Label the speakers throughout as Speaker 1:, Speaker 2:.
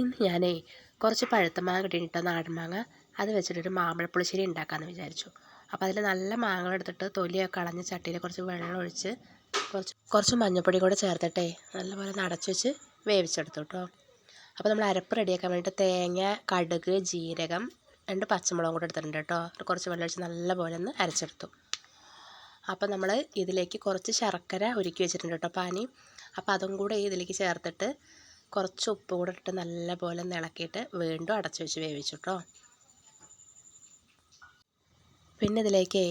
Speaker 1: ഇന്ന് ഞാനേ കുറച്ച് പഴുത്ത മാങ്ങ കിട്ടിയിട്ട് നാടൻ മാങ്ങ അത് വെച്ചിട്ടൊരു മാമ്പഴപ്പുളിശ്ശേരി ഉണ്ടാക്കാമെന്ന് വിചാരിച്ചു. അപ്പോൾ അതിൽ നല്ല മാങ്ങ എടുത്തിട്ട് തൊലിയൊക്കെ കളഞ്ഞ് ചട്ടിയിൽ കുറച്ച് വെള്ളം ഒഴിച്ച് കുറച്ച് മഞ്ഞൾപ്പൊടി കൂടെ ചേർത്തിട്ടേ നല്ലപോലെ അടച്ചു വെച്ച് വേവിച്ചെടുത്തു കേട്ടോ. അപ്പോൾ നമ്മൾ അരപ്പ് റെഡിയാക്കാൻ വേണ്ടിയിട്ട് തേങ്ങ, കടുക്, ജീരകം, 2 പച്ചമുളകും കൂടെ എടുത്തിട്ടുണ്ട് കേട്ടോ. കുറച്ച് വെള്ളം ഒഴിച്ച് നല്ലപോലെ ഒന്ന് അരച്ചെടുത്തു. അപ്പോൾ നമ്മൾ ഇതിലേക്ക് കുറച്ച് ശർക്കര ഉരുക്കി വെച്ചിട്ടുണ്ട് കേട്ടോ, പാനി. അപ്പോൾ അതും കൂടെ ഇതിലേക്ക് ചേർത്തിട്ട് കുറച്ച് ഉപ്പ് കൂടെ ഇട്ട് നല്ലപോലെ ഇളക്കിയിട്ട് വീണ്ടും അടച്ചു വെച്ച് വേവിച്ചു കേട്ടോ. പിന്നെ ഇതിലേക്ക്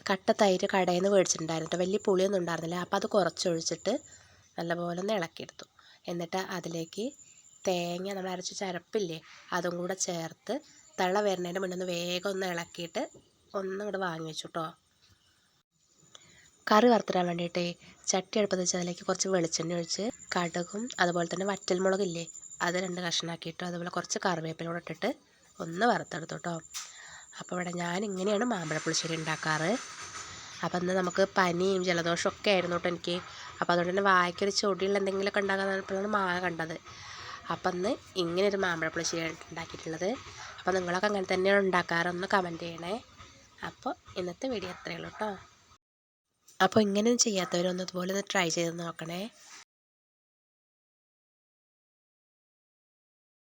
Speaker 1: കട്ട തൈര് കടയിൽ നിന്ന് മേടിച്ചിട്ടുണ്ടായിരുന്നു കേട്ടോ. വലിയ പുളിയൊന്നും ഉണ്ടായിരുന്നില്ല. അപ്പോൾ അത് കുറച്ചൊഴിച്ചിട്ട് നല്ലപോലെ ഒന്ന് ഇളക്കിയെടുത്തു. എന്നിട്ട് അതിലേക്ക് തേങ്ങ നമ്മൾ അരച്ച് ചരപ്പില്ലേ അതും കൂടെ ചേർത്ത് തള വരുന്നതിൻ്റെ മുന്നേ ഒന്ന് വേഗം ഒന്ന് ഇളക്കിയിട്ട് ഒന്നും കൂടെ വാങ്ങി വെച്ചു കേട്ടോ. കറി വറുത്തിടാൻ വേണ്ടിയിട്ടേ ചട്ടി അടുപ്പത്ത് വെച്ച് അതിലേക്ക് കുറച്ച് വെളിച്ചെണ്ണ ഒഴിച്ച് കടുകും അതുപോലെ തന്നെ വറ്റൽമുളകില്ലേ അത് 2 കഷ്ണമാക്കിയിട്ടു. അതുപോലെ കുറച്ച് കറിവേപ്പില കൂടെ ഇട്ടിട്ട് ഒന്ന് വറുത്തെടുത്തു കേട്ടോ. അപ്പോൾ ഇവിടെ ഞാൻ ഇങ്ങനെയാണ് മാമ്പഴപ്പുളിശ്ശേരി ഉണ്ടാക്കാറ്. അപ്പോൾ ഇന്ന് നമുക്ക് പനിയും ജലദോഷവും ഒക്കെ ആയിരുന്നു കേട്ടോ എനിക്ക്. അപ്പോൾ അതുകൊണ്ട് തന്നെ വായ്ക്കൊരു ചൊടിയുള്ള എന്തെങ്കിലുമൊക്കെ ഉണ്ടാക്കാമെന്നാണ് മാങ്ങ കണ്ടത്. അപ്പം ഇന്ന് ഇങ്ങനെ ഒരു മാമ്പഴപ്പുളിശ്ശേരി ഉണ്ടാക്കിയിട്ടുള്ളത്. അപ്പോൾ നിങ്ങളൊക്കെ അങ്ങനെ തന്നെയാണ് ഉണ്ടാക്കാറ്, ഒന്ന് കമൻറ്റ് ചെയ്യണേ. അപ്പോൾ ഇന്നത്തെ വീഡിയോ അത്രയേ ഉള്ളൂ കേട്ടോ. അപ്പോൾ ഇങ്ങനെയൊന്നും ചെയ്യാത്തവരൊന്നും ഇതുപോലെ ഒന്ന് ട്രൈ ചെയ്ത് നോക്കണേ.